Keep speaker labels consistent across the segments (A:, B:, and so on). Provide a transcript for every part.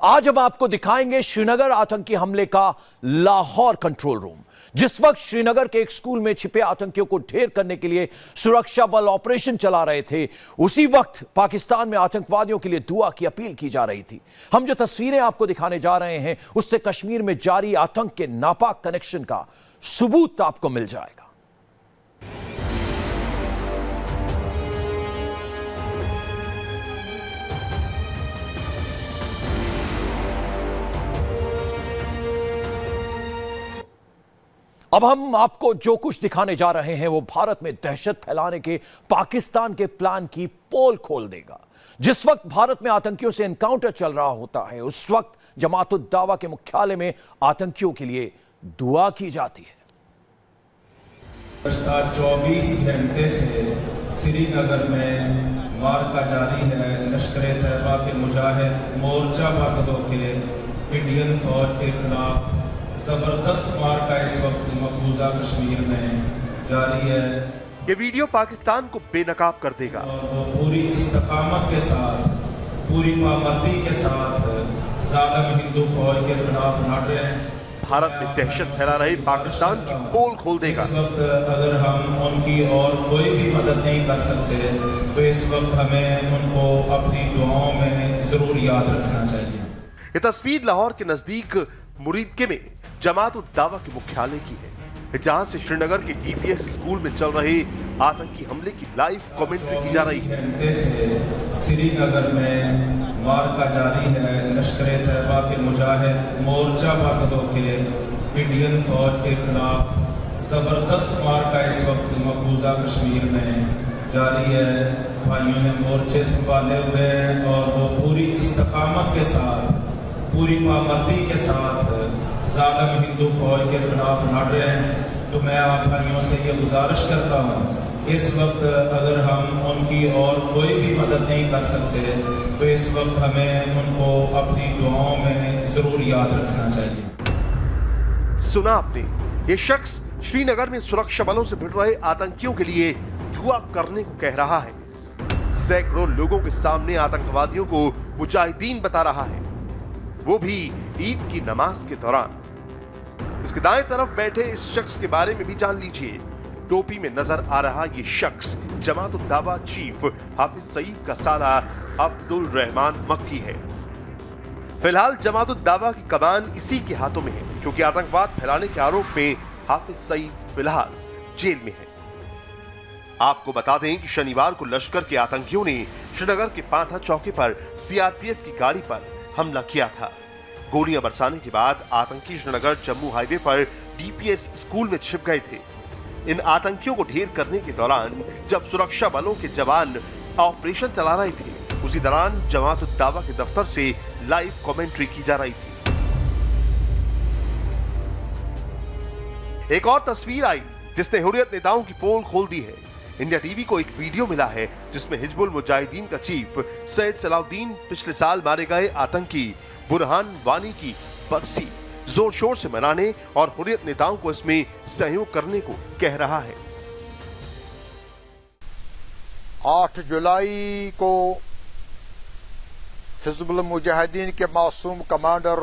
A: आज हम आपको दिखाएंगे श्रीनगर आतंकी हमले का लाहौर कंट्रोल रूम। जिस वक्त श्रीनगर के एक स्कूल में छिपे आतंकियों को ढेर करने के लिए सुरक्षा बल ऑपरेशन चला रहे थे, उसी वक्त पाकिस्तान में आतंकवादियों के लिए दुआ की अपील की जा रही थी। हम जो तस्वीरें आपको दिखाने जा रहे हैं, उससे कश्मीर में जारी आतंक के नापाक कनेक्शन का सबूत आपको मिल जाएगा। अब हम आपको जो कुछ दिखाने जा रहे हैं वो भारत में दहशत फैलाने के पाकिस्तान के प्लान की पोल खोल देगा। जिस वक्त भारत में आतंकियों से एनकाउंटर चल रहा होता है, उस वक्त जमात-उद-दावा के मुख्यालय में आतंकियों के लिए दुआ की जाती है।
B: 24 घंटे से श्रीनगर में मार्का जारी है। लश्कर-ए-तैयबा के मुजाहिद मोर्चाबंद होकर इंडियन फौज के खिलाफ जबरदस्त मार्का इस वक्त मकबूजा कश्मीर में जारी है।
C: ये वीडियो पाकिस्तान को बेनकाब कर देगा।
B: वो पूरी इस्तकामत के साथ, पूरी पाबंदी के साथ जालिम हिंदू फौज के खिलाफ लड़ रहे हैं।
C: भारत में दहशत फैला रहे पाकिस्तान की पोल खोल देगा।
B: इस वक्त अगर हम उनकी और कोई भी मदद नहीं कर सकते तो इस वक्त हमें उनको अपनी दुआओं में जरूर याद रखना चाहिए।
C: ये तस्वीर लाहौर के नजदीक मुरीदके में जमात-उद-दावा के मुख्यालय की है, जहां से श्रीनगर के डीपीएस स्कूल में चल रहे आतंकी हमले की लाइव कमेंट्री की जा रही है।
B: घंटे से श्रीनगर में मार्का जारी है। लश्कर-ए-तैयबा के मुजाहिद मोर्चाबंद होकर इंडियन फौज के खिलाफ जबरदस्त मार्का इस वक्त मकबूजा कश्मीर में जारी है। भाइयों ने मोर्चे संभाले हुए हैं और वो पूरी इस्तकामत के साथ, पूरी पाबंदी के साथ जालिम हिंदू फौज के खिलाफ लड़ रहे हैं। तो मैं आप भाइयों से ये गुजारिश करता हूँ, इस वक्त अगर हम उनकी और कोई भी मदद नहीं कर सकते तो इस वक्त हमें उनको अपनी दुआओं में जरूर याद रखना चाहिए।
C: सुना आपने, ये शख्स श्रीनगर में सुरक्षा बलों से भिड़ रहे आतंकियों के लिए दुआ करने को कह रहा है। सैकड़ों लोगों के सामने आतंकवादियों को मुजाहिदीन बता रहा है, वो भी ईद की नमाज के दौरान। इसके दाएं तरफ बैठे इस शख्स के बारे में भी जान लीजिए। टोपी में नजर आ रहा ये शख्स जमात-उद-दावा चीफ हाफिज सईद का साला अब्दुल रहमान मक्की है। फिलहाल जमात-उद-दावा की कमान इसी के हाथों में है, क्योंकि आतंकवाद फैलाने के आरोप में हाफिज सईद फिलहाल जेल में है। आपको बता दें कि शनिवार को लश्कर के आतंकियों ने श्रीनगर के पांथा चौकी पर सीआरपीएफ की गाड़ी पर हमला किया था। गोलियां बरसाने के बाद आतंकी श्रीनगर जम्मू हाईवे पर डीपीएस स्कूल में छिप गए थे। इन आतंकियों को ढेर करने के दौरान जब सुरक्षा बलों के जवान ऑपरेशन चला रहे थे, उसी दौरान जमात-उद-दावा के दफ्तर से लाइव कमेंट्री की जा रही थी। एक और तस्वीर आई जिसने हुर्रियत नेताओं की पोल खोल दी है। इंडिया टीवी को एक वीडियो मिला है जिसमें हिजबुल मुजाहिदीन का चीफ सैयद सलाउद्दीन पिछले साल मारे गए आतंकी बुरहान वानी की बरसी जोर शोर से मनाने और हुर्रियत नेताओं को इसमें सहयोग करने को कह रहा है।
D: 8 जुलाई को हिजबुल मुजाहिदीन के मासूम कमांडर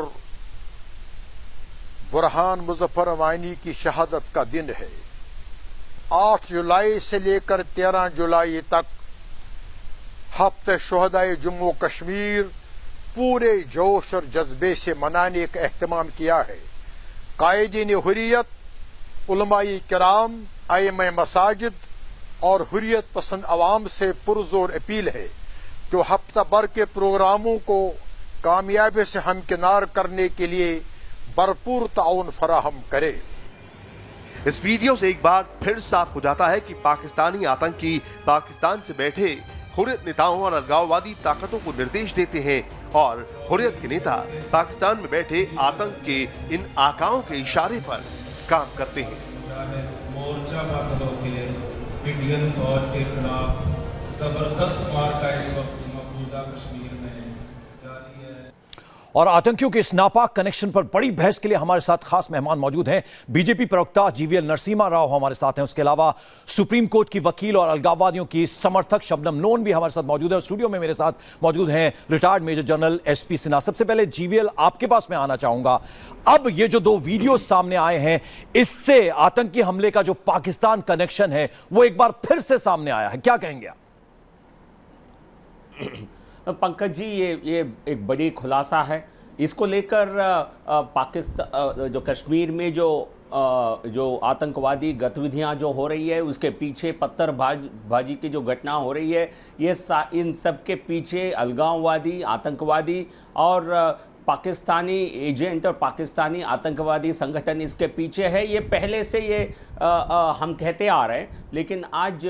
D: बुरहान मुजफ्फर वानी की शहादत का दिन है। 8 जुलाई से लेकर 13 जुलाई तक हफ्ते शुहदाए जम्मू कश्मीर पूरे जोश और जज्बे से मनाने का एहतमाम किया है। कायदीन हुर्रियत, उलमाई किराम, आइम्मा मसाजिद और हुर्रियत पसंद अवाम से पुरजोर अपील है जो हफ्ता भर के प्रोग्रामों को कामयाबी से हमकिनार करने के लिए भरपूर ताउन फराहम करे।
C: इस वीडियो से एक बार फिर साफ हो जाता है कि पाकिस्तानी आतंकी पाकिस्तान से बैठे हुर्रियत नेताओं और अलगाववादी ताकतों को निर्देश देते हैं और हुर्रियत के नेता पाकिस्तान में बैठे आतंक के इन आकाओं के इशारे पर काम करते हैं।
B: मोर्चाबंद होकर इंडियन फौज के खिलाफ जबरदस्त मार्का इस वक्त मकबूजा कश्मीर में जारी है।
A: और आतंकियों के इस नापाक कनेक्शन पर बड़ी बहस के लिए हमारे साथ खास मेहमान मौजूद हैं। बीजेपी प्रवक्ता जीवीएल नरसिम्हा राव हमारे साथ हैं। उसके अलावा सुप्रीम कोर्ट की वकील और अलगाववादियों की समर्थक शबनम नोन भी हमारे साथ मौजूद है। स्टूडियो में मेरे साथ मौजूद हैं retired major general SP Sinha. सबसे पहले जीवीएल आपके पास मैं आना चाहूंगा। अब ये जो 2 वीडियो सामने आए हैं, इससे आतंकी हमले का जो पाकिस्तान कनेक्शन है वो एक बार फिर से सामने आया है, क्या कहेंगे आप?
E: पंकज जी, ये एक बड़ी खुलासा है। इसको लेकर पाकिस्तान जो कश्मीर में जो आतंकवादी गतिविधियां जो हो रही है, उसके पीछे पत्थरबाजी की जो घटना हो रही है, ये इन सब के पीछे अलगाववादी, आतंकवादी और पाकिस्तानी एजेंट और पाकिस्तानी आतंकवादी संगठन इसके पीछे है। ये पहले से ये हम कहते आ रहे हैं, लेकिन आज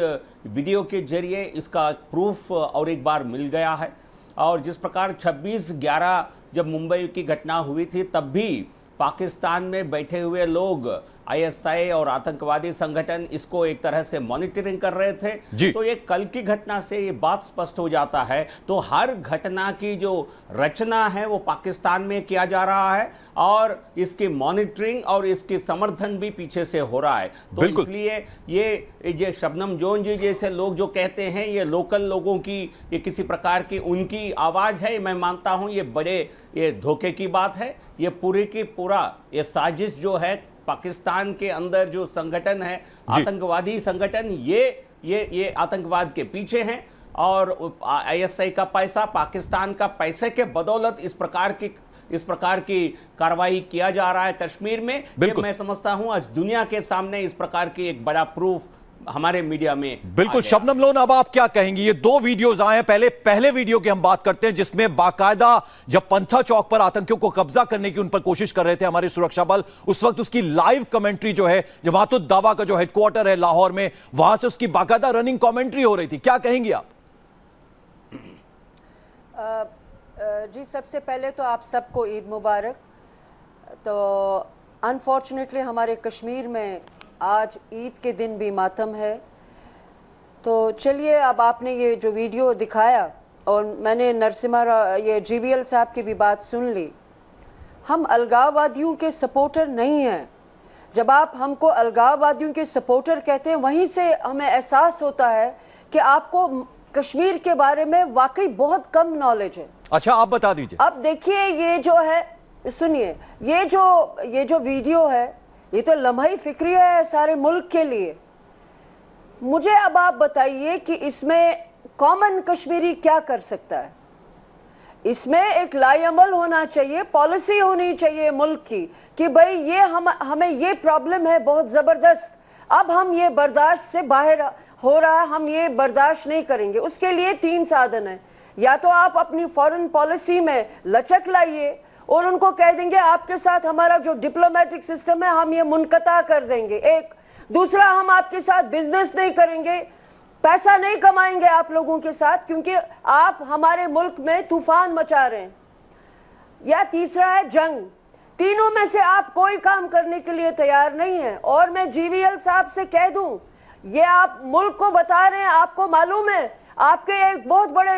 E: वीडियो के जरिए इसका प्रूफ और एक बार मिल गया है। और जिस प्रकार 26/11 जब मुंबई की घटना हुई थी, तब भी पाकिस्तान में बैठे हुए लोग, आईएसआई और आतंकवादी संगठन इसको एक तरह से मॉनिटरिंग कर रहे थे। तो ये कल की घटना से ये बात स्पष्ट हो जाता है। तो हर घटना की जो रचना है वो पाकिस्तान में किया जा रहा है और इसकी मॉनिटरिंग और इसकी समर्थन भी पीछे से हो रहा है। तो इसलिए ये शबनम जोन जी जैसे लोग जो कहते हैं ये लोकल लोगों की ये किसी प्रकार की उनकी आवाज़ है, मैं मानता हूँ ये धोखे की बात है। ये पूरे की पूरा ये साजिश जो है पाकिस्तान के अंदर जो संगठन है, आतंकवादी संगठन, ये आतंकवाद के पीछे हैं और आईएसआई का पैसा, पाकिस्तान का पैसे के बदौलत इस प्रकार की कार्रवाई किया जा रहा है कश्मीर में। ये मैं समझता हूं आज दुनिया के सामने इस प्रकार की एक बड़ा प्रूफ हमारे मीडिया में
A: बिल्कुल। शबनम लोन, अब आप क्या कहेंगी? ये 2 वीडियोज आए हैं। पहले वीडियो की हम बात करते हैं, जिसमें बाकायदा जब पंथा चौक पर आतंकियों को कब्जा करने की उन पर कोशिश कर रहे थे हमारे सुरक्षा बल, उस वक्त उसकी लाइव कमेंट्री जो है, जमातुद दावा का जो हेडक्वार्टर है लाहौर में, वहां से उसकी बाकायदा रनिंग कमेंट्री हो रही थी। क्या कहेंगी आप?
F: जी, सबसे पहले तो आप सबको ईद मुबारक। तो अनफॉर्चुनेटली हमारे कश्मीर में आज ईद के दिन भी मातम है। तो चलिए, अब आपने ये जो वीडियो दिखाया और मैंने ये जीवीएल साहब की भी बात सुन ली। हम अलगाववादियों के सपोर्टर नहीं हैं। जब आप हमको अलगाववादियों के सपोर्टर कहते हैं, वहीं से हमें एहसास होता है कि आपको कश्मीर के बारे में वाकई बहुत कम नॉलेज है।
A: अच्छा, आप बता दीजिए।
F: अब देखिए, ये जो है, सुनिए, ये जो वीडियो है, ये तो लम्हा फिक्रिया है सारे मुल्क के लिए। मुझे अब आप बताइए कि इसमें कॉमन कश्मीरी क्या कर सकता है? इसमें एक लाएअमल होना चाहिए, पॉलिसी होनी चाहिए मुल्क की कि भाई ये हमें ये प्रॉब्लम है बहुत जबरदस्त, अब हम ये बर्दाश्त से बाहर हो रहा है, हम ये बर्दाश्त नहीं करेंगे। उसके लिए 3 साधन है। या तो आप अपनी फॉरेन पॉलिसी में लचक लाइए और उनको कह देंगे आपके साथ हमारा जो डिप्लोमेटिक सिस्टम है हम ये मुनक़ता कर देंगे। एक दूसरा, हम आपके साथ बिजनेस नहीं करेंगे, पैसा नहीं कमाएंगे आप लोगों के साथ, क्योंकि आप हमारे मुल्क में तूफान मचा रहे हैं। या तीसरा है जंग। तीनों में से आप कोई काम करने के लिए तैयार नहीं है। और मैं जीवीएल साहब से कह दूं, ये आप मुल्क को बता रहे हैं, आपको मालूम है आपके एक बहुत बड़े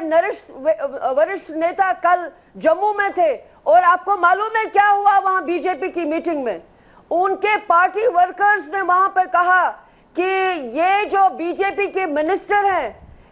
F: वरिष्ठ नेता कल जम्मू में थे और आपको मालूम है क्या हुआ वहां बीजेपी की मीटिंग में? उनके पार्टी वर्कर्स ने वहां पर कहा कि ये जो बीजेपी के मिनिस्टर हैं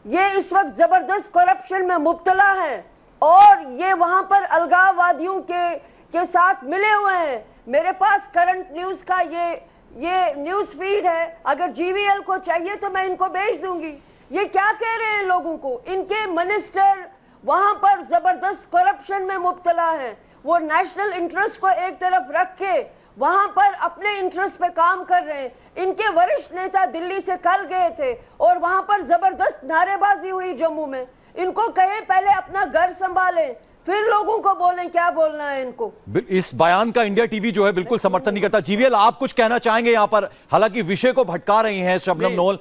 F: ये इस वक्त जबरदस्त करप्शन में मुब्तला हैं और ये वहां पर अलगाववादियों के साथ मिले हुए हैं। मेरे पास करंट न्यूज का ये न्यूज फीड है, अगर जीवीएल को चाहिए तो मैं इनको भेज दूंगी। ये क्या कह रहे हैं लोगों को? इनके मिनिस्टर वहां पर जबरदस्त करप्शन में मुब्तला हैं। वो नेशनल इंटरेस्ट को एक तरफ रख के वहां पर अपने इंटरेस्ट पे काम कर रहे हैं। इनके वरिष्ठ नेता दिल्ली से कल गए थे और वहां पर जबरदस्त नारेबाजी हुई जम्मू में। इनको कहें पहले अपना घर संभालें, फिर लोगों को बोलें क्या बोलना है इनको।
A: इस बयान का इंडिया टीवी जो है बिल्कुल समर्थन नहीं करता। जीवीएल, आप कुछ कहना चाहेंगे यहाँ पर? हालांकि विषय को भटका रही हैं शबनम नोल,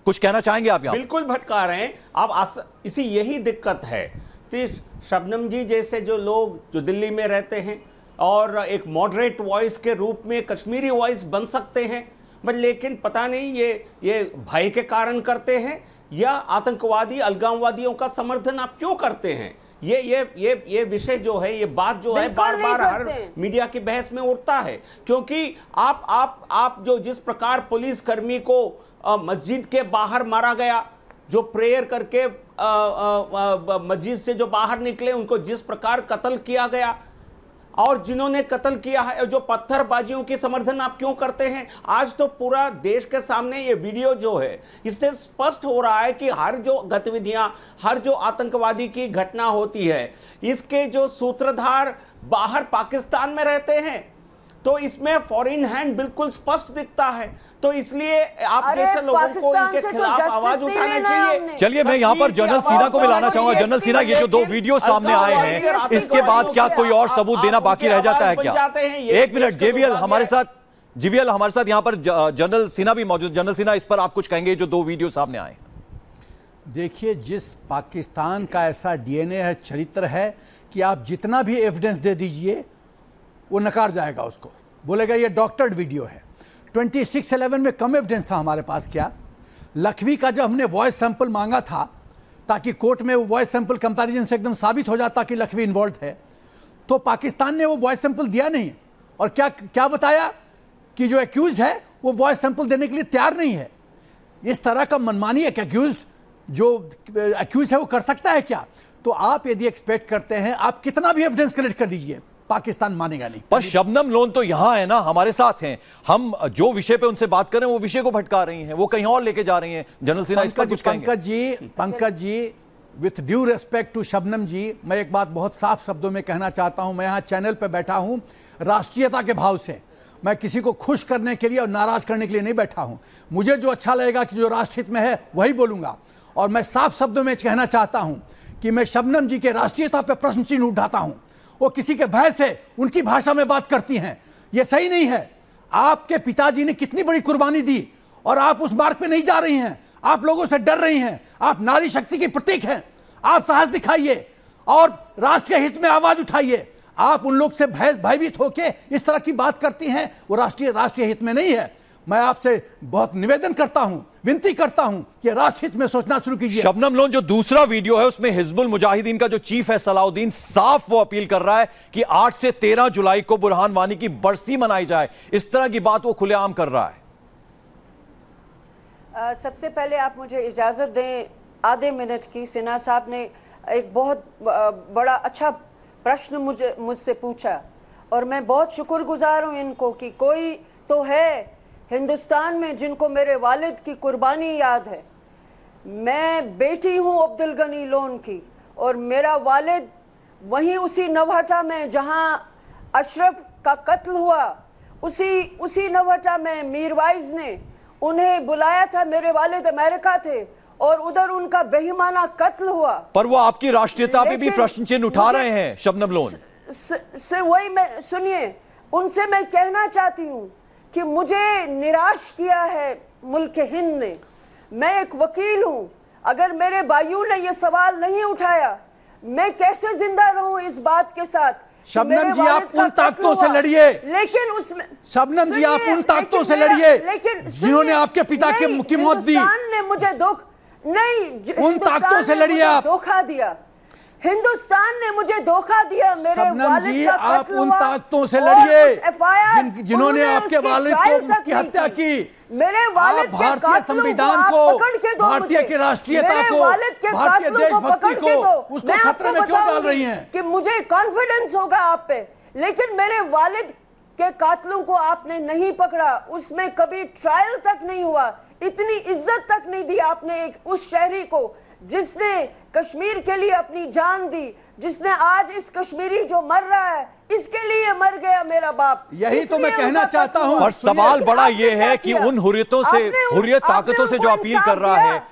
A: कुछ कहना चाहेंगे आप? यहाँ
E: बिल्कुल भटका रहे हैं। अब इसी यही दिक्कत है। शबनम जी जैसे जो लोग जो दिल्ली में रहते हैं और एक मॉडरेट वॉइस के रूप में कश्मीरी वॉइस बन सकते हैं, बट लेकिन पता नहीं ये भय के कारण करते हैं या आतंकवादी अलगाववादियों का समर्थन आप क्यों करते हैं? ये विषय जो है, ये बात जो है बार बार हर मीडिया की बहस में उठता है, क्योंकि आप जो जिस प्रकार पुलिसकर्मी को मस्जिद के बाहर मारा गया, जो प्रेयर करके मस्जिद से जो बाहर निकले उनको जिस प्रकार कत्ल किया गया, और जिन्होंने कत्ल किया है, जो पत्थरबाजियों की समर्थन आप क्यों करते हैं? आज तो पूरा देश के सामने ये वीडियो जो है, इससे स्पष्ट हो रहा है कि हर जो गतिविधियां, हर जो आतंकवादी की घटना होती है, इसके जो सूत्रधार बाहर पाकिस्तान में रहते हैं, तो इसमें फॉरेन हैंड बिल्कुल स्पष्ट दिखता है। तो इसलिए आप जैसे लोगों को इनके खिलाफ आवाज उठाना चाहिए।
A: चलिए, मैं यहाँ पर जनरल सिन्हा को मिलाना चाहूंगा। जनरल सिन्हा, ये जो 2 वीडियो सामने आए हैं, इसके बाद क्या कोई और सबूत देना बाकी रह जाता है क्या? एक मिनट, जेवीएल हमारे साथ यहाँ पर जनरल सिन्हा भी मौजूद। जनरल सिन्हा, इस पर आप कुछ कहेंगे, जो 2 वीडियो सामने आए?
G: देखिए, जिस पाकिस्तान का ऐसा डीएनए है, चरित्र है, कि आप जितना भी एविडेंस दे दीजिए वो नकार जाएगा, उसको बोलेगा ये डॉक्टर्ड वीडियो है। 26/11 में कम एविडेंस था हमारे पास क्या? लखवी का जब हमने वॉइस सैंपल मांगा था ताकि कोर्ट में वो वॉइस सैंपल कंपैरिजन से एकदम साबित हो जाता कि लखवी इन्वॉल्व है, तो पाकिस्तान ने वो वॉइस सैंपल दिया नहीं। और क्या बताया कि जो एक्यूज है वो वॉइस सैंपल देने के लिए तैयार नहीं है। इस तरह का मनमानी एक जो एक्यूज है वो कर सकता है क्या? तो आप यदि एक्सपेक्ट करते हैं, आप कितना भी एविडेंस कलेक्ट कर लीजिए, पाकिस्तान मानेगा नहीं।
A: पर शबनम लोन तो यहां है ना, हमारे साथ हैं। हम जो विषय पे उनसे बात कर रहे हैं वो विषय को भटका रही हैं, वो कहीं और लेके जा रही हैं। जनरल सिन्हा, इस पर कुछ कहेंगे?
G: Pankaj ji, with due respect to Shabnam ji, मैं एक बात बहुत साफ शब्दों में कहना चाहता हूं। मैं यहां चैनल पर बैठा हूं राष्ट्रीयता के भाव से। मैं किसी को खुश करने के लिए और नाराज करने के लिए नहीं बैठा हूं। मुझे जो अच्छा लगेगा कि जो राष्ट्र हित में है वही बोलूंगा। और मैं साफ शब्दों में कहना चाहता हूं कि मैं शबनम जी के राष्ट्रीयता पर प्रश्न चिन्ह उठाता हूं। वो किसी के भय से उनकी भाषा में बात करती हैं, ये सही नहीं है। आपके पिताजी ने कितनी बड़ी कुर्बानी दी और आप उस मार्ग पे नहीं जा रही हैं। आप लोगों से डर रही हैं। आप नारी शक्ति की प्रतीक हैं। आप साहस दिखाइए और राष्ट्र के हित में आवाज उठाइए। आप उन लोग से भयभीत होकर इस तरह की बात करती हैं, वो राष्ट्रीय हित में नहीं है। मैं आपसे बहुत निवेदन करता हूं, विनती करता हूं कि राष्ट्र हित में सोचना शुरू कीजिए।
A: शबनम लोन, जो दूसरा वीडियो है उसमें हिजबुल मुजाहिदीन का जो चीफ है सलाउद्दीन, साफ वो अपील कर रहा है कि 8 से 13 जुलाई को बुरहान वानी की बरसी मनाई जाए। इस तरह की बात वो खुलेआम कर रहा है।
F: सबसे पहले आप मुझे इजाजत दें आधे मिनट की। सिन्हा साहब ने एक बहुत बड़ा अच्छा प्रश्न मुझसे पूछा और मैं बहुत शुक्रगुजार हूं इनको कि कोई तो है हिंदुस्तान में जिनको मेरे वालिद की कुर्बानी याद है। मैं बेटी हूं अब्दुल गनी लोन की और मेरा वालिद वहीं उसी नवहटा में जहां अशरफ का कत्ल हुआ, उसी नवहटा में मीरवाइज ने उन्हें बुलाया था। मेरे वालिद अमेरिका थे और उधर उनका बेईमाना कत्ल हुआ।
A: पर वो आपकी राष्ट्रीयता पे भी प्रश्न चिन्ह उठा रहे हैं शबनम लोन।
F: वही मैं सुनिए, उनसे मैं कहना चाहती हूं कि मुझे निराश किया है मुल्क हिंद ने। मैं एक वकील हूं। अगर मेरे भाइयों ने यह सवाल नहीं उठाया, मैं कैसे जिंदा रहूं इस बात के साथ?
G: शबनम जी, आप उन ताकतों से लड़िए।
F: लेकिन उसमें
G: शबनम जी, आप उन ताकतों से लड़िए जिन्होंने आपके पिता की मौत दी।
F: हिंदुस्तान ने मुझे
G: उन ताकतों से लड़िए। आप
F: धोखा दिया। हिंदुस्तान ने मुझे धोखा दिया। मेरे
G: शबनम जी, आप उन ताकतों से लड़िए जिन्होंने आपके वालिद की हत्या की।
F: मेरे वालिद के
G: भारतीय संविधान को, भारतीय की राष्ट्रीयता को, भारतीय देशभक्ति को, उसको खतरे में क्यों डाल रही हैं?
F: कि मुझे कॉन्फिडेंस होगा आप पे, लेकिन मेरे वालिद के कातलों को आपने नहीं पकड़ा। उसमें कभी ट्रायल तक नहीं हुआ। इतनी इज्जत तक नहीं दी आपने एक उस शहरी को जिसने कश्मीर के लिए अपनी जान दी, जिसने आज इस कश्मीरी जो मर रहा है इसके लिए मर गया मेरा बाप।
G: यही तो मैं कहना चाहता हूं।
A: और सवाल बड़ा ये है कि उन हुर्रियत ताकतों से जो अपील कर रहा है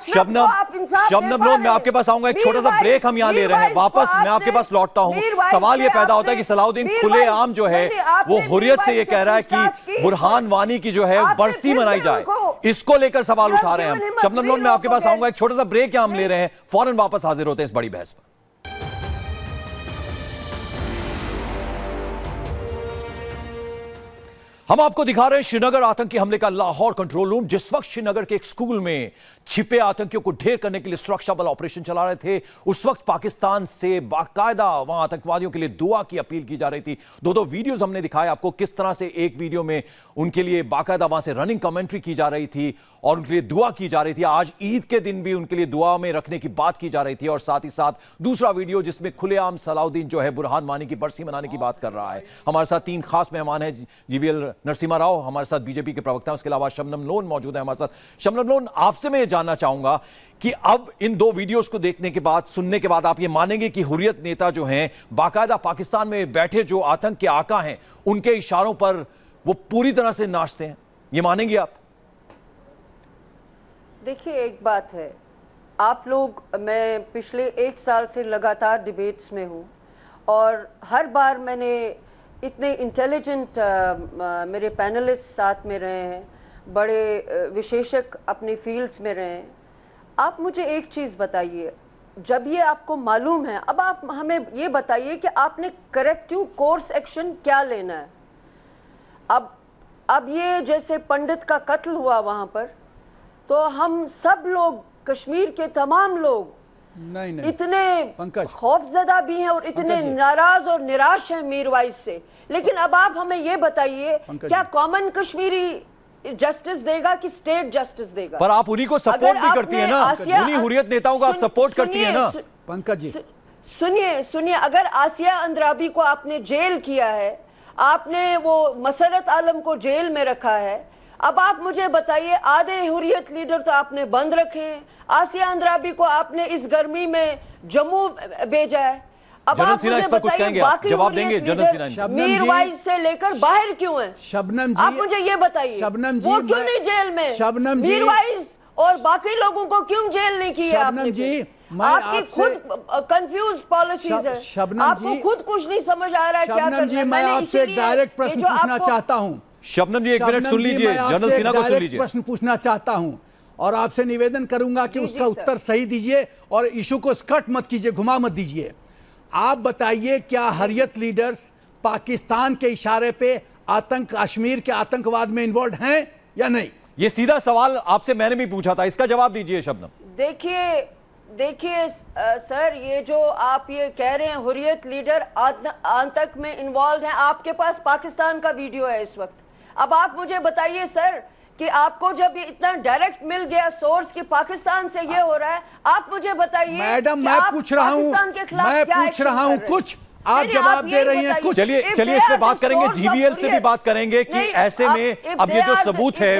A: शबनम लोन, मैं आपके पास आऊंगा। एक छोटा सा ब्रेक हम यहाँ ले रहे हैं, वापस मैं आपके पास लौटता हूँ। सवाल ये पैदा होता है कि सलाउद्दीन खुलेआम जो है वो हुर्रियत से ये कह रहा है कि बुरहान वानी की जो है बरसी मनाई जाए। इसको लेकर सवाल उठा रहे हैं हम। शबनम लोन, मैं आपके पास आऊंगा। एक छोटा सा ब्रेक यहाँ हम ले रहे हैं, फौरन वापस हाजिर होते हैं इस बड़ी बहस पर। हम आपको दिखा रहे हैं श्रीनगर आतंकी हमले का लाहौर कंट्रोल रूम। जिस वक्त श्रीनगर के एक स्कूल में छिपे आतंकियों को ढेर करने के लिए सुरक्षा बल ऑपरेशन चला रहे थे, उस वक्त पाकिस्तान से बाकायदा वहां आतंकवादियों के लिए दुआ की अपील की जा रही थी। दो वीडियोस हमने दिखाए आपको, किस तरह से एक वीडियो में उनके लिए बाकायदा वहां से रनिंग कमेंट्री की जा रही थी और उनके लिए दुआ की जा रही थी। आज ईद के दिन भी उनके लिए दुआ में रखने की बात की जा रही थी। और साथ ही साथ दूसरा वीडियो जिसमें खुलेआम सलाउद्दीन जो है बुरहान वानी की बरसी मनाने की बात कर रहा है। हमारे साथ 3 खास मेहमान हैं, जीवीएल नरसिम्हा राव हमारे साथ बीजेपी के प्रवक्ता हैं, उसके अलावा शबनम लोन मौजूद है हमारे साथ। शबनम लोन, आपसे मैं ये जानना चाहूंगा कि अब इन 2 वीडियोस को देखने के बाद, सुनने के बाद आप ये मानेंगे कि हुर्रियत नेता जो हैं बाकायदा पाकिस्तान में बैठे जो आतंक के आका हैं उनके इशारों पर वो पूरी तरह से नाचते हैं, ये मानेंगे आप?
F: देखिए, एक बात है, आप लोग, मैं पिछले 1 साल से लगातार डिबेट्स में हूं और हर बार मैंने इतने इंटेलिजेंट मेरे पैनलिस्ट साथ में रहे हैं, बड़े विशेषज्ञ अपनी फील्ड्स में रहे हैं। आप मुझे एक चीज बताइए, जब ये आपको मालूम है, अब आप हमें ये बताइए कि आपने करेक्टिव कोर्स एक्शन क्या लेना है। अब ये जैसे पंडित का कत्ल हुआ वहां पर, तो हम सब लोग, कश्मीर के तमाम लोग
G: नहीं
F: इतने खौफजदा भी हैं और इतने नाराज और निराश हैं मीरवाइज से। लेकिन अब आप हमें ये बताइए, क्या कॉमन कश्मीरी जस्टिस देगा कि स्टेट जस्टिस देगा?
A: पर आप उन्हीं को सपोर्ट भी करती है ना, उन्हीं हुर्रियत नेताओं को आप सपोर्ट करती है ना।
G: पंकज जी
F: सुनिए, अगर आसिया अंद्राबी को आपने जेल किया है, आपने वो मसरत आलम को जेल में रखा है, अब आप मुझे बताइए, आधे हुर्रियत लीडर तो आपने बंद रखे हैं, आसिया अंद्राबी को आपने इस गर्मी में जम्मू भेजा है। अब
A: जनरल सिन्हा इस पर कुछ कहेंगे, आप जवाब देंगे? जनरल सिन्हा
F: मीरवाइज से लेकर बाहर क्यों है?
G: शबनम जी,
F: आप मुझे ये बताइए,
G: शबनम जी,
F: वो क्यों नहीं जेल में?
G: शबनम जी,
F: मीरवाइज और बाकी लोगों को क्यों जेल नहीं किया?
G: शबनम जी,
F: आपकी खुद कंफ्यूज पॉलिसीज है, आपको खुद कुछ नहीं समझ आ रहा है क्या करना है।
G: शबनम जी, मैं आपसे एक डायरेक्ट प्रश्न पूछना चाहता हूं।
A: शबनम जी, 1 मिनट सुन लीजिए, जनरल सिन्हा को सुन लीजिए।
G: प्रश्न पूछना चाहता हूं और आपसे निवेदन करूंगा कि उसका उत्तर सही दीजिए और इशू को स्कर्ट मत कीजिए, घुमा मत दीजिए। आप बताइए, क्या हुर्रियत लीडर्स पाकिस्तान के इशारे पे कश्मीर के आतंकवाद में इन्वॉल्व हैं या नहीं? ये
A: सीधा सवाल आपसे मैंने भी पूछा था, इसका जवाब दीजिए शबनम।
F: देखिए सर, ये जो आप ये कह रहे हैं हुर्रियत लीडर आतंक में इन्वॉल्व हैं, आपके पास पाकिस्तान का वीडियो है इस वक्त। अब आप मुझे बताइए सर कि आपको जब ये इतना डायरेक्ट मिल गया सोर्स कि पाकिस्तान से ये हो रहा है, आप मुझे बताइए।
G: मैडम, मैं पूछ रहा हूं कुछ, आप जवाब दे रही हैं कुछ।
A: चलिए इस पे बात करेंगे, जीवीएल से भी बात करेंगे कि ऐसे में अब ये जो सबूत है,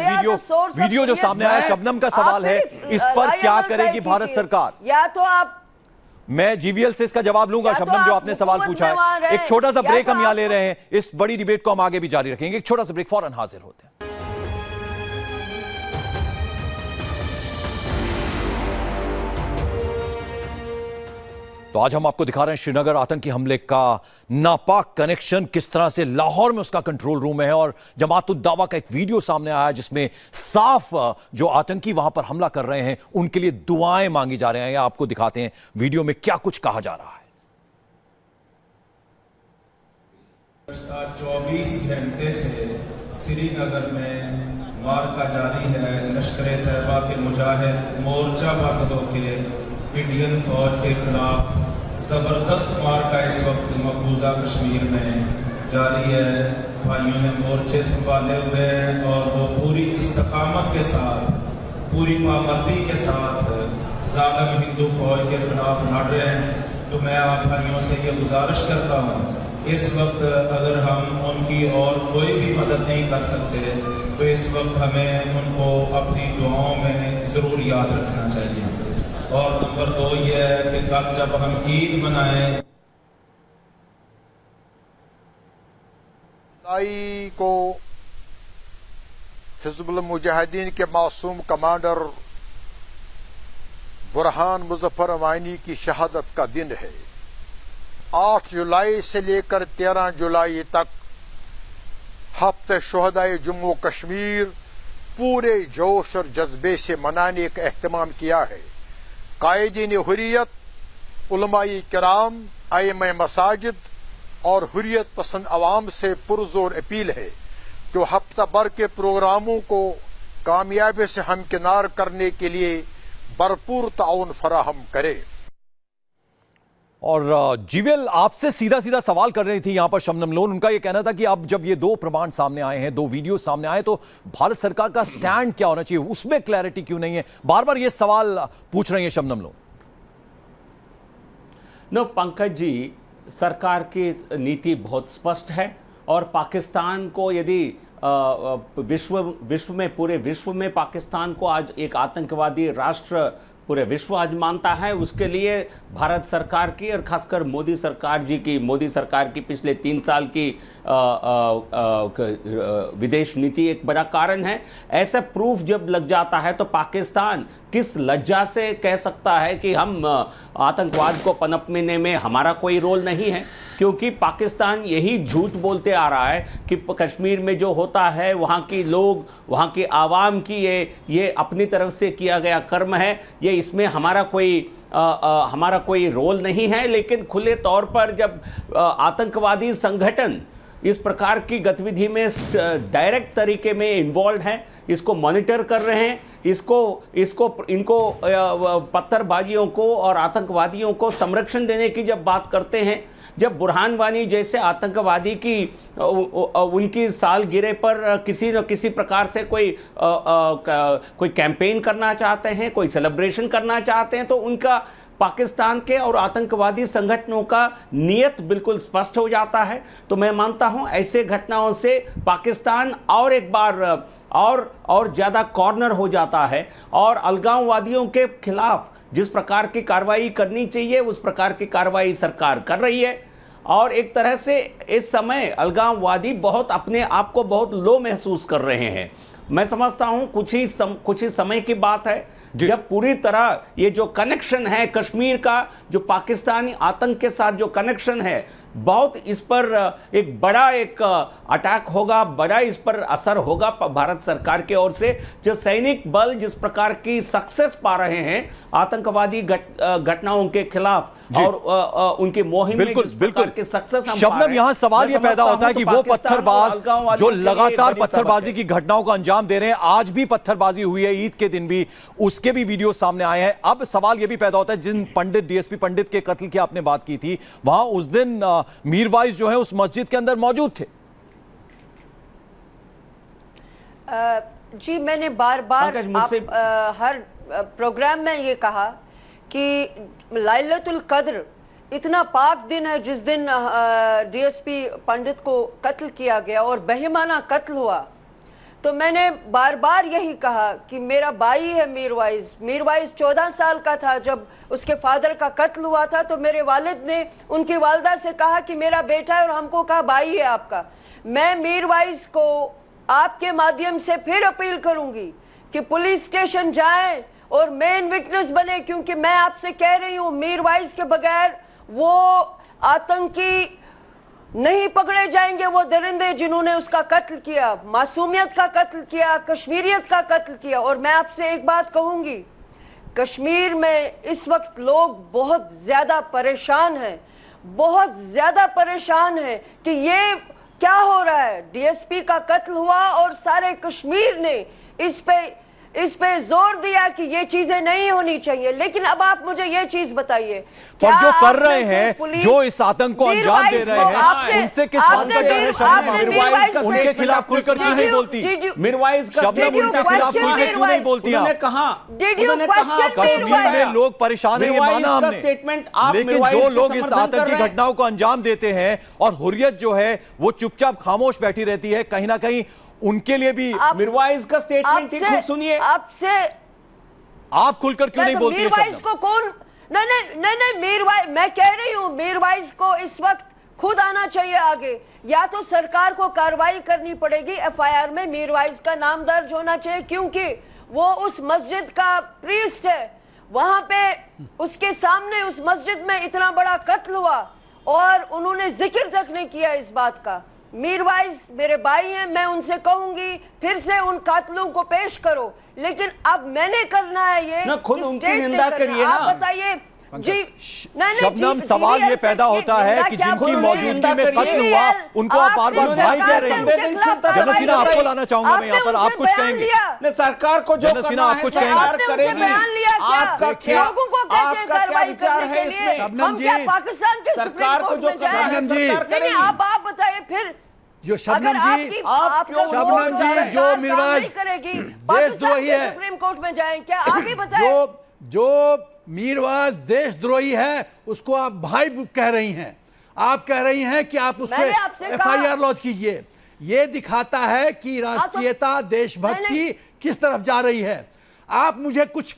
A: वीडियो जो सामने आया, शबनम का सवाल है, इस पर क्या करेगी भारत सरकार?
F: या तो आप,
A: मैं जीवीएल से इसका जवाब लूंगा शबनम, जो आपने सवाल पूछा है। एक छोटा सा ब्रेक हम यहां ले रहे हैं, इस बड़ी डिबेट को हम आगे भी जारी रखेंगे। एक छोटा सा ब्रेक, फौरन हाजिर होते हैं। तो आज हम आपको दिखा रहे हैं श्रीनगर आतंकी हमले का नापाक कनेक्शन, किस तरह से लाहौर में उसका कंट्रोल रूम है और जमात-उद-दावा का एक वीडियो सामने आया है जिसमें साफ जो आतंकी वहां पर हमला कर रहे हैं उनके लिए दुआएं मांगी जा रहे हैं। आपको दिखाते हैं वीडियो में क्या कुछ कहा जा रहा है।
B: 24 घंटे से श्रीनगर में मार्का जारी है। लश्कर तैयबा के मुजाहिद मोर्चा बंद होकर इंडियन फौज के खिलाफ जबरदस्त मार्का इस वक्त मकबूजा कश्मीर में जारी है। भाइयों ने मोर्चे संभाले हुए हैं और वो पूरी इस्तकामत के साथ, पूरी पाबंदी के साथ जालिम हिंदू फौज के खिलाफ लड़ रहे हैं। तो मैं आप भाइयों से ये गुजारिश करता हूँ, इस वक्त अगर हम उनकी और कोई भी मदद नहीं कर सकते तो इस वक्त हमें उनको अपनी दुआओं में ज़रूर याद रखना चाहिए। और नंबर 2 ये है कि कल जब हम ईद मनाएं,
D: को हिज़्बुल मुजाहिदीन के मासूम कमांडर बुरहान मुजफ्फर वानी की शहादत का दिन है। 8 जुलाई से लेकर 13 जुलाई तक हफ्ते शुहदाए जम्मू कश्मीर पूरे जोश और जज्बे से मनाने का एहतमाम किया है। कायदीन हुर्रियत, उलमाई किराम, आइम्मा मसाजिद और हुर्रियत पसंद अवाम से पुरजोर अपील है, जो हफ्ता भर के प्रोग्रामों को कामयाबी से हमकिनार करने के लिए भरपूर ताउन फराहम करे।
A: और जीवीएल आपसे सीधा सीधा सवाल कर रही थी यहां पर शबनम लोन। उनका यह कहना था कि अब जब ये 2 प्रमाण सामने आए हैं, 2 वीडियो सामने आए, तो भारत सरकार का स्टैंड क्या होना चाहिए, उसमें क्लैरिटी क्यों नहीं है? बार बार ये सवाल पूछ रही है शबनम लोन।
E: नो पंकज जी, सरकार की नीति बहुत स्पष्ट है और पाकिस्तान को यदि विश्व में, पूरे विश्व में पाकिस्तान को आज एक आतंकवादी राष्ट्र पूरे विश्व आज मानता है, उसके लिए भारत सरकार की और खासकर मोदी सरकार की पिछले 3 साल की विदेश नीति एक बड़ा कारण है। ऐसा प्रूफ जब लग जाता है तो पाकिस्तान किस लज्जा से कह सकता है कि हम आतंकवाद को पनपने में हमारा कोई रोल नहीं है, क्योंकि पाकिस्तान यही झूठ बोलते आ रहा है कि कश्मीर में जो होता है वहाँ के लोग, वहाँ की आवाम की ये अपनी तरफ से किया गया कर्म है, ये इसमें हमारा कोई रोल नहीं है। लेकिन खुले तौर पर जब आतंकवादी संगठन इस प्रकार की गतिविधि में डायरेक्ट तरीके में इन्वॉल्व हैं, इसको मॉनिटर कर रहे हैं, इनको पत्थरबाजियों को और आतंकवादियों को संरक्षण देने की जब बात करते हैं, जब बुरहान वानी जैसे आतंकवादी की उनकी सालगिरह पर किसी न किसी प्रकार से कोई कैंपेन करना चाहते हैं, कोई सेलिब्रेशन करना चाहते हैं, तो उनका पाकिस्तान के और आतंकवादी संगठनों का नियत बिल्कुल स्पष्ट हो जाता है। तो मैं मानता हूं ऐसे घटनाओं से पाकिस्तान और एक बार और ज़्यादा कॉर्नर हो जाता है और अलगाववादियों के खिलाफ जिस प्रकार की कार्रवाई करनी चाहिए उस प्रकार की कार्रवाई सरकार कर रही है। और एक तरह से इस समय अलगाववादी बहुत अपने आप को बहुत लो महसूस कर रहे हैं। मैं समझता हूं कुछ ही समय की बात है जब पूरी तरह ये जो कनेक्शन है कश्मीर का, जो पाकिस्तानी आतंक के साथ जो कनेक्शन है, बहुत इस पर एक बड़ा अटैक होगा, बड़ा इस पर असर होगा भारत सरकार की ओर से। जो सैनिक बल जिस प्रकार की सक्सेस पा रहे हैं आतंकवादी घटनाओं के खिलाफ और उनकी मुहिम में जिस प्रकार की सक्सेस हम पा रहे हैं,
A: यहां सवाल ये पैदा होता है कि वो पत्थरबाज जो लगातार पत्थरबाजी की घटनाओं को अंजाम दे रहे हैं, आज भी पत्थरबाजी हुई है, ईद के दिन भी, उसके भी वीडियो सामने आए हैं। अब सवाल यह भी पैदा होता है, जिन पंडित डीएसपी पंडित के कत्ल की आपने बात की थी, वहां उस दिन मीरवाइज जो है उस मस्जिद के अंदर मौजूद थे।
F: जी मैंने बार बार हर प्रोग्राम में ये कहा कि लैलतुल कद्र इतना पाक दिन है जिस दिन डीएसपी पंडित को कत्ल किया गया और बेईमाना कत्ल हुआ। तो मैंने बार बार यही कहा कि मेरा भाई है मीरवाइज 14 साल का था जब उसके फादर का कत्ल हुआ था। तो मेरे वालिद ने उनकी वालदा से कहा कि मेरा बेटा है और हमको कहा भाई है आपका। मैं मीरवाइज को आपके माध्यम से फिर अपील करूंगी कि पुलिस स्टेशन जाएं और मेन विटनेस बने, क्योंकि मैं आपसे कह रही हूं मीरवाइज के बगैर वो आतंकी नहीं पकड़े जाएंगे। वो दरिंदे जिन्होंने उसका कत्ल किया, मासूमियत का कत्ल किया, कश्मीरियत का कत्ल किया। और मैं आपसे एक बात कहूंगी, कश्मीर में इस वक्त लोग बहुत ज्यादा परेशान हैं, बहुत ज्यादा परेशान हैं कि ये क्या हो रहा है। डीएसपी का कत्ल हुआ और सारे कश्मीर ने इस पे जोर दिया कि ये चीजें नहीं होनी चाहिए। लेकिन अब आप मुझे ये चीज बताइए,
A: पर जो कर रहे हैं, जो इस आतंक को अंजाम दे रहे हैं, उनसे किस बात का डर है? शबनम उनके खिलाफ खुलकर क्यों नहीं बोलती?
E: मीरवाइज का
A: शबनम उनके खिलाफ खुलकर क्यों नहीं बोलती?
E: उन्होंने कहा
A: कश्मीर में लोग परेशान हैं, ये माना हमने, लेकिन जो लोग इस आतंकी घटनाओं को अंजाम देते हैं और हुर्रियत जो है वो चुपचाप खामोश बैठी रहती है, कहीं ना कहीं उनके लिए भी
E: मीरवाइज का स्टेटमेंट खुद सुनिए।
F: आपसे
A: आप खुलकर क्यों नहीं बोलती है?
F: मीरवाइज को कौन? नहीं मीरवाइज, मैं कह रही हूं मीरवाइज को इस वक्त खुद आना चाहिए आगे, या तो सरकार को कार्रवाई करनी पड़ेगी, एफआईआर में मीरवाइज का नाम दर्ज होना चाहिए, क्योंकि वो उस मस्जिद का प्रीस्ट है। वहां पे उसके सामने उस मस्जिद में इतना बड़ा कत्ल हुआ और उन्होंने जिक्र तक नहीं किया इस बात का। मीरवाइज मेरे भाई हैं, मैं उनसे कहूंगी फिर से उन कातलों को पेश करो, लेकिन अब मैंने करना है ये
E: ना, खुद उनकी निंदा करिए ना।
F: आप बताइए, जी
A: शबनम, सवाल ये पैदा होता है कि जिनकी मौजूदगी में कत्ल हुआ उनको आप बार बार भाई कह रहे हैं। जनरल सिन्हा, आपको लाना चाहूंगा मैं यहाँ पर, आप कुछ कहेंगे?
E: नहीं, सरकार को जो करना है सरकार करेगी। आपका क्या विचार है इसमें?
F: शबनम जी, पाकिस्तान के
E: सरकार को जो करना है सरकार करेगी।
F: आप बताइए फिर
G: जो शबनम जी जो मीरवाज देशद्रोही है,
F: सुप्रीम कोर्ट में जाएं, क्या आप ही बताएं?
G: जो मीरवाज देशद्रोही है उसको आप भाई कह रही हैं। आप कह रही हैं कि आप उसके FIR लॉन्च कीजिए। ये दिखाता है कि राष्ट्रीयता, देशभक्ति किस तरफ जा रही है। आप मुझे कुछ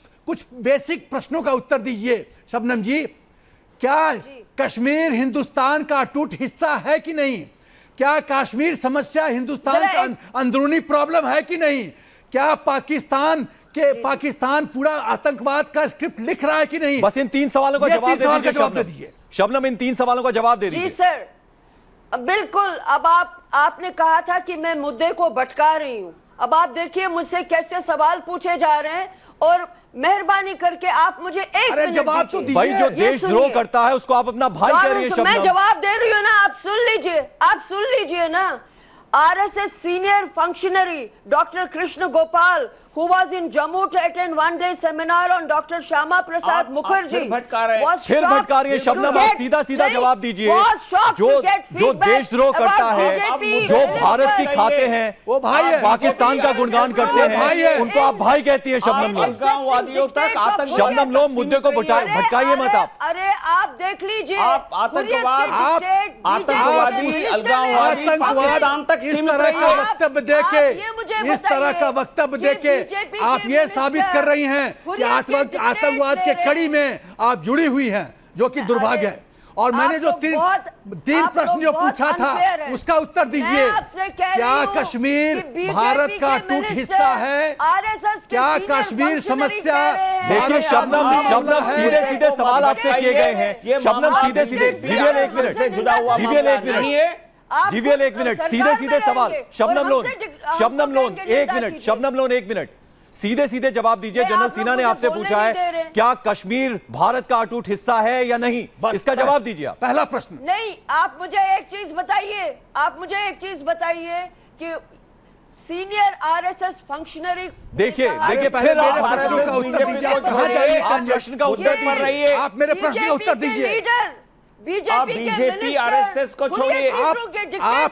G: बेसिक प्रश्नों का उत्तर दीजिए शबनम जी। क्या कश्मीर हिंदुस्तान का अटूट हिस्सा है कि नहीं? क्या कश्मीर समस्या हिंदुस्तान का अंदरूनी प्रॉब्लम है कि नहीं? क्या पाकिस्तान पूरा आतंकवाद का स्क्रिप्ट लिख रहा है कि नहीं?
A: बस इन 3 सवालों का जवाब दे दीजिए शबनम, इन 3 सवालों का जवाब दे दीजिए।
F: जी सर, बिल्कुल। अब आपने कहा था कि मैं मुद्दे को भटका रही हूं। अब आप देखिए मुझसे कैसे सवाल पूछे जा रहे हैं, और मेहरबानी करके आप मुझे एक मिनट
G: जवाब तो दीजिए।
A: भाई जो देशद्रोह करता है उसको आप अपना भाई कह रही है शबनम।
F: मैं जवाब दे रही हूँ ना, आप सुन लीजिए ना। RSS senior functionary doctor Krishna Gopal, who was in Jammu to attend one-day seminar on Dr. Shyama Prasad Mukherjee,
A: फिर भटका रही है शबनम, आप सीधा जवाब दीजिए। जो देशद्रोह करता है, जो भारत की खाते हैं, वो भाई है, पाकिस्तान का गुणगान करते हैं, उनको आप भाई कहती है शबनम लोग।
E: अलगाववादियों तक आतंक,
A: शबनम लोग मुद्दे को भटकाइए मत आप।
F: अरे आप देख लीजिए,
E: आप आतंकवादी, अलगाववादी पाकिस्तान तक
G: इस तरह का वक्तव्य देके, इस तरह का वक्तव्य देके आप ये साबित कर रही हैं कि आतंकवाद के कड़ी में आप जुड़ी हुई हैं, जो कि दुर्भाग्य है। और मैंने जो तीन प्रश्न जो पूछा था उसका उत्तर दीजिए। क्या कश्मीर भारत का अटूट हिस्सा है? क्या कश्मीर समस्या?
A: देखिए शबनम सीधे सवाल आपसे किए गए हैं। शबनम सीधे जीवीएल एक मिनट, सीधे सवाल। शबनम लोन एक मिनट, सीधे जवाब दीजिए। जनरल सिन्हा ने आपसे पूछा है क्या कश्मीर भारत का अटूट हिस्सा है या नहीं, इसका जवाब दीजिए।
G: पहला प्रश्न।
F: नहीं, आप मुझे एक चीज बताइए कि सीनियर RSS फंक्शनरी,
A: देखिए फिर आप प्रश्न का उत्तर दीजिए। आप कहां जाइए? प्रश्न का उत्तर कर रही है,
G: आप मेरे प्रश्न का उत्तर दीजिए।
E: बीजेपी RSS को छोड़िए,
F: आप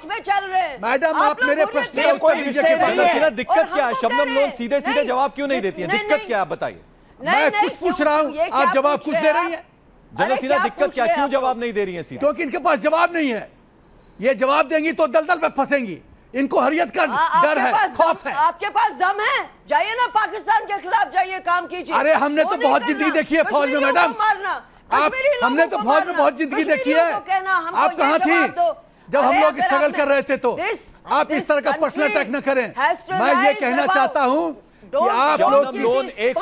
F: में चल रहे हैं।
G: मैडम आप मेरे प्रश्न का उत्तर दीजिए।
A: दिक्कत क्या है? शबनम लोन सीधे जवाब क्यों नहीं देती है? दिक्कत क्या है, बताइए।
G: मैं कुछ पूछ रहा हूँ, आप जवाब कुछ दे रही हैं।
A: जनरल सिन्हा दिक्कत क्या, क्यों जवाब नहीं दे रही है?
G: क्योंकि इनके पास जवाब नहीं है। ये जवाब देंगी तो दलदल में फंसेंगी। इनको हरियत का डर है, खौफ है।
F: आपके पास दम है, जाइए ना पाकिस्तान के खिलाफ जाइए, काम कीजिए।
G: अरे हमने तो बहुत जिंदगी देखी है फौज में मैडम। हमने तो फौज में बहुत जिंदगी देखी है। आप कहाँ थी जब हम लोग स्ट्रगल कर रहे थे? तो आप इस तरह का पर्सनल अटैक न करें। मैं ये कहना चाहता हूँ कि आप लोग
A: एक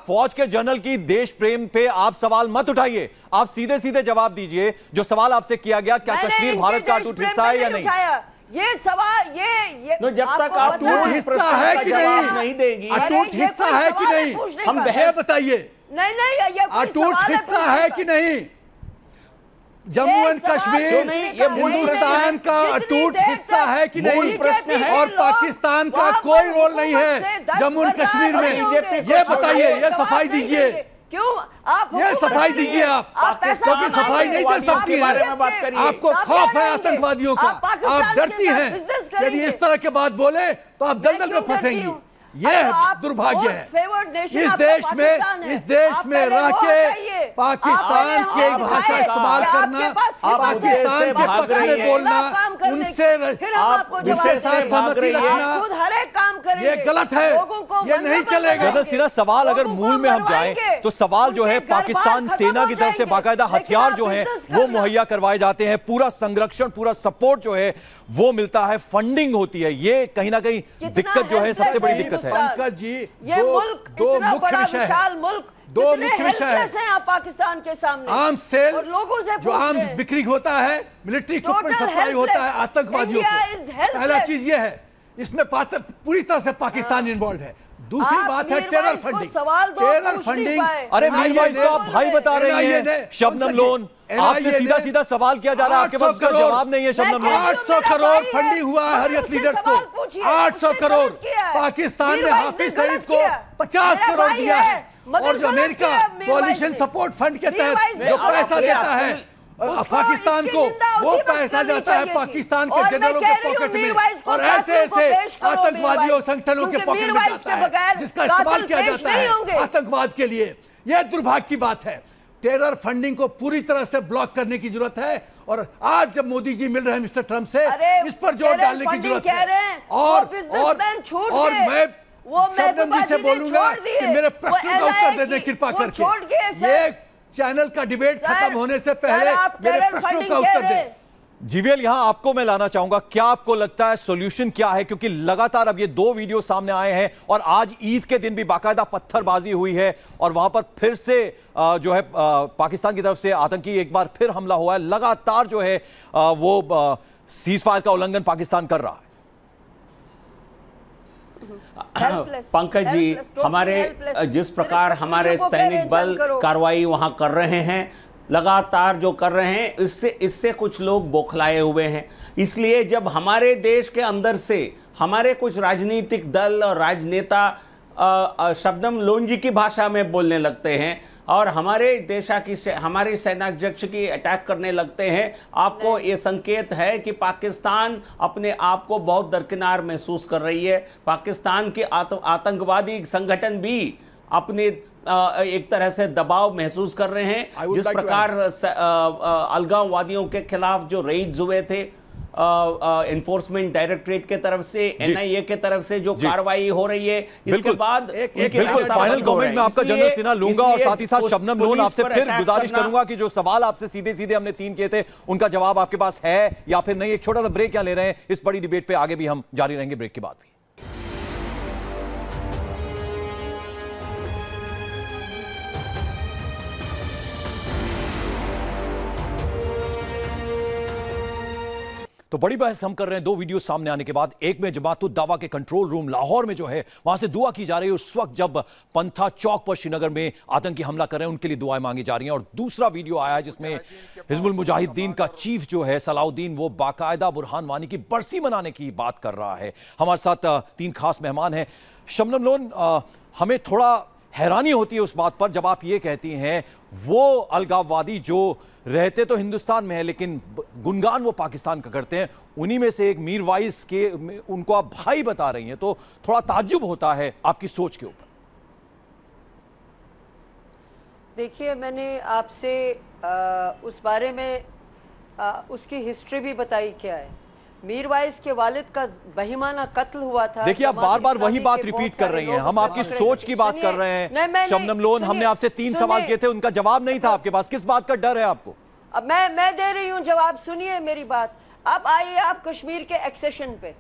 A: फौज के जनरल की देश प्रेम पे आप सवाल मत उठाइए। आप सीधे जवाब दीजिए जो सवाल आपसे किया गया, क्या कश्मीर भारत का अटूट हिस्सा है या नहीं?
F: ये सवाल ये
E: जब तक आप
G: अटूट हिस्सा है कि नहीं देगी, अटूट हिस्सा है कि नहीं, हम बहस बताइए।
F: नहीं,
G: अटूट हिस्सा है कि नहीं? जम्मू एंड कश्मीर हिंदुस्तान का अटूट हिस्सा है कि नहीं?
E: प्रश्न है।
G: और पाकिस्तान का कोई रोल नहीं है जम्मू एंड कश्मीर में। ये बताइए, ये सफाई दीजिए।
F: क्यों आप
G: ये सफाई दीजिए? आप क्योंकि सफाई नहीं दे सकती है। आपको खौफ है आतंकवादियों का, आप डरती हैं। यदि इस तरह के बात बोले तो आप दलदल में फंसेंगी। यह दुर्भाग्य है। इस देश में रह के पाकिस्तान की भाषा इस्तेमाल करना, पाकिस्तान के पक्ष में बोलना, उनसे साथ सहमति रखना, ये गलत है, ये नहीं चलेगा।
A: जनरल सिन्हा सवाल अगर मूल में हम जाएं तो सवाल जो है पाकिस्तान सेना की तरफ से बाकायदा हथियार जो है वो मुहैया करवाए जाते हैं, पूरा संरक्षण, पूरा सपोर्ट जो है वो मिलता है, फंडिंग होती है। ये कहीं ना कहीं दिक्कत जो है, सबसे बड़ी दिक्कत है।
G: पंकज जी, दो मुख्य विषय है, दो मुख्य विषय है
F: पाकिस्तान के सामने।
G: आर्म्स सेल, जो आर्म्स बिक्री होता है, मिलिट्री इक्विपमेंट सप्लाई होता है आतंकवादियों को। पहला चीज ये है, इसमें पूरी तरह से पाकिस्तान इन्वॉल्व है। दूसरी बात है टेरर फंडिंग। टेरर फंडिंग,
A: अरे मीरवाइज को आप भाई बता रही हैं। शबनम लोन, आपसे सीधा सीधा सवाल किया जा रहा है, आपके पास उसका जवाब नहीं है। शबनम लोन,
G: 800 करोड़ फंडिंग हुआ है हरियत लीडर्स को, 800 करोड़। पाकिस्तान ने हाफिज सईद को 50 करोड़ दिया है, और जो अमेरिका कोalition सपोर्ट फंड के तहत जो पैसा देता है पाकिस्तान को, वो पैसा जाता है पाकिस्तान के जनरलों के पॉकेट में, और ऐसे ऐसे आतंकवादियों संगठनों के पॉकेट में जाता है, जिसका इस्तेमाल किया जाता है आतंकवाद के लिए। यह दुर्भाग्य की बात है। टेरर फंडिंग को पूरी तरह से ब्लॉक करने की जरूरत है, और आज जब मोदी जी मिल रहे हैं मिस्टर ट्रंप से, इस पर जोर डालने की जरूरत है। और मैं शबनम जी से बोलूंगा कि मेरे प्रश्नों का उत्तर देने कृपा करके, ये चैनल का डिबेट खत्म होने से पहले मेरे प्रश्नों का उत्तर दें।
A: जीवीएल, यहां आपको मैं लाना चाहूंगा, क्या आपको लगता है सॉल्यूशन क्या है? क्योंकि लगातार अब ये 2 वीडियो सामने आए हैं, और आज ईद के दिन भी बाकायदा पत्थरबाजी हुई है, और वहां पर फिर से जो है पाकिस्तान की तरफ से आतंकी एक बार फिर हमला हुआ है। लगातार जो है वो सीज फायर का उल्लंघन पाकिस्तान कर रहा है।
E: पंकज जी, हमारे जिस प्रकार हमारे सैनिक बल कार्रवाई वहां कर रहे हैं, लगातार जो कर रहे हैं, इससे कुछ लोग बौखलाए हुए हैं। इसलिए जब हमारे देश के अंदर से हमारे कुछ राजनीतिक दल और राजनेता शबनम लोन जी की भाषा में बोलने लगते हैं, और हमारे सेनाध्यक्ष की अटैक करने लगते हैं, आपको ये संकेत है कि पाकिस्तान अपने आप को बहुत दरकिनार महसूस कर रही है। पाकिस्तान के आतंकवादी संगठन भी अपने एक तरह से दबाव महसूस कर रहे हैं। जिस प्रकार अलगाववादियों के खिलाफ जो रेड्स हुए थे एनफोर्समेंट डायरेक्टरेट के तरफ से, एनआईए के तरफ से जो कार्रवाई हो रही है, इसके बाद
A: बिल्कुल फाइनल कमेंट में आपका जनरल सिन्हा लूंगा, और साथ ही साथ शबनम लोन आपसे फिर गुजारिश करूंगा कि जो सवाल आपसे सीधे सीधे हमने 3 किए थे, उनका जवाब आपके पास है या फिर नहीं। एक छोटा सा ब्रेक क्या ले रहे हैं, इस बड़ी डिबेट पे आगे भी हम जारी रहेंगे ब्रेक के बाद भी। तो बड़ी बहस हम कर रहे हैं 2 वीडियो सामने आने के बाद। एक में जमातुद दावा के कंट्रोल रूम लाहौर में जो है वहां से दुआ की जा रही है, उस वक्त जब पंथा चौक पर श्रीनगर में आतंकी हमला कर रहे हैं, उनके लिए दुआएं मांगी जा रही हैं। और दूसरा वीडियो आया है जिसमें हिजबुल मुजाहिदीन का चीफ जो है सलाउद्दीन, वो बाकायदा बुरहान वानी की बरसी मनाने की बात कर रहा है। हमारे साथ 3 खास मेहमान हैं। शबनम लोन, हमें थोड़ा हैरानी होती है उस बात पर जब आप ये कहती हैं वो अलगाववादी जो रहते तो हिंदुस्तान में है लेकिन गुणगान वो पाकिस्तान का करते हैं, उन्हीं में से एक मीरवाइज के उनको आप भाई बता रही हैं, तो थोड़ा ताज्जुब होता है आपकी सोच के ऊपर।
F: देखिए, मैंने आपसे उस बारे में उसकी हिस्ट्री भी बताई क्या है। मीरवाइज के वालिद का बहिमाना कत्ल हुआ था।
A: देखिए, आप बार बार वही बात रिपीट कर रही हैं। हम आपकी सोच की बात कर रहे हैं। शबनम लोन, हमने आपसे 3 सवाल किए थे, उनका जवाब नहीं था आपके पास। किस बात का डर है आपको?
F: अब मैं दे रही हूं जवाब, सुनिए मेरी बात। अब आइए आप कश्मीर के एक्सेशन पे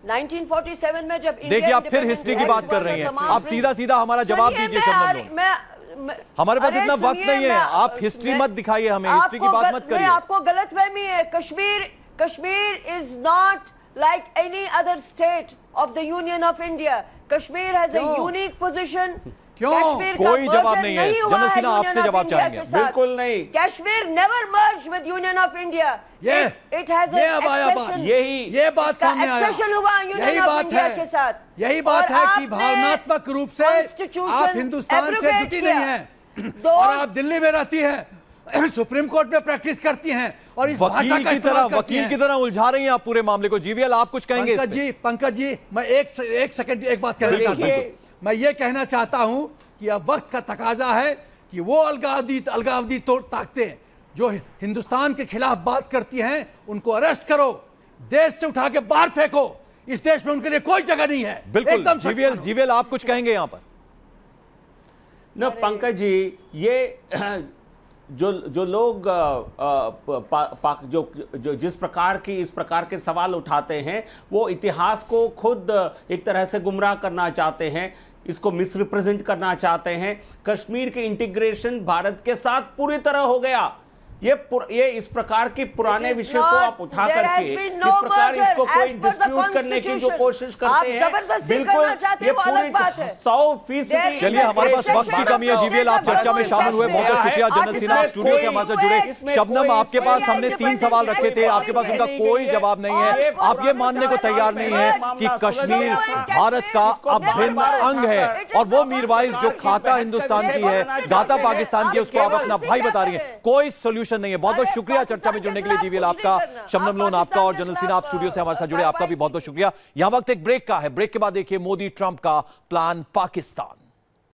F: 1947 में जब
A: देखिए, आप फिर हिस्ट्री की बात कर रही हैं। आप सीधा सीधा हमारा जवाब दीजिए शबनम लोन। हमारे पास इतना वक्त नहीं है, आप हिस्ट्री मत दिखाइए हमें, हिस्ट्री की बात मत करिए।
F: आपको गलतफहमी है। Kashmir is not like any other state of the Union of India. Kashmir has a unique position.
G: क्यों?
A: कोई जवाब नहीं है। जनरल सिन्हा आपसे जवाब चाहेंगे।
E: बिल्कुल नहीं।
F: Kashmir never merged with Union of India. It has a accession.
G: ये बात सामने आया। यही बात है कि भावनात्मक रूप से आप हिंदुस्तान से जुटी नहीं हैं, और आप दिल्ली में रहती हैं, सुप्रीम कोर्ट में प्रैक्टिस करती हैं, और इस भाषा का
A: वकील की तरह उलझा रही हैं आप पूरे मामले को। जीवीएल, आप कुछ कहेंगे?
G: पंकज जी, मैं एक सेकंड एक बात कहना चाहता हूं। मैं ये कहना चाहता हूं कि अब वक्त का तकाजा है कि वो अलगावदी ताकतें जो हिंदुस्तान के खिलाफ बात करती हैं, उनको अरेस्ट करो, देश से उठा के बाहर फेंको। इस देश में उनके लिए कोई जगह नहीं है।
A: बिल्कुल। जीवीएल, आप कुछ कहेंगे यहां पर?
E: न पंकज जी, ये जो लोग जो जिस प्रकार की इस प्रकार के सवाल उठाते हैं, वो इतिहास को खुद एक तरह से गुमराह करना चाहते हैं, इसको मिसरिप्रेजेंट करना चाहते हैं। कश्मीर के इंटीग्रेशन भारत के साथ पूरी तरह हो गया। ये इस प्रकार के पुराने विषय को आप उठा करके इस प्रकार इसको कोई डिस्प्यूट करने की जो कोशिश करते हैं, बिल्कुल ये पूरी 100%।
A: चलिए, हमारे पास वक्त की कमी है। जीवीएल, आप चर्चा में शामिल हुए, बहुत बहुत शुक्रिया। जनरल सिन्हा, आप स्टूडियो से हमारे साथ जुड़े। शबनम, आपके पास हमने 3 सवाल रखे थे, आपके पास उनका कोई जवाब नहीं है। आप ये मानने को तैयार नहीं है कि कश्मीर भारत का अभिन्न अंग है और वो मीरवाइज जो खाता हिंदुस्तान की है, गाता पाकिस्तान की, उसको आप अपना भाई बता रही है। कोई सोल्यूशन नहीं है। बहुत बहुत शुक्रिया चर्चा में जुड़ने के लिए जीवीएल आपका, शबनम लोन आपका और जनरल सिन्हा, आप स्टूडियो से हमारे साथ जुड़े, आपका भी बहुत बहुत शुक्रिया। यहां वक्त एक ब्रेक का है। ब्रेक के बाद देखिए मोदी ट्रंप का प्लान पाकिस्तान।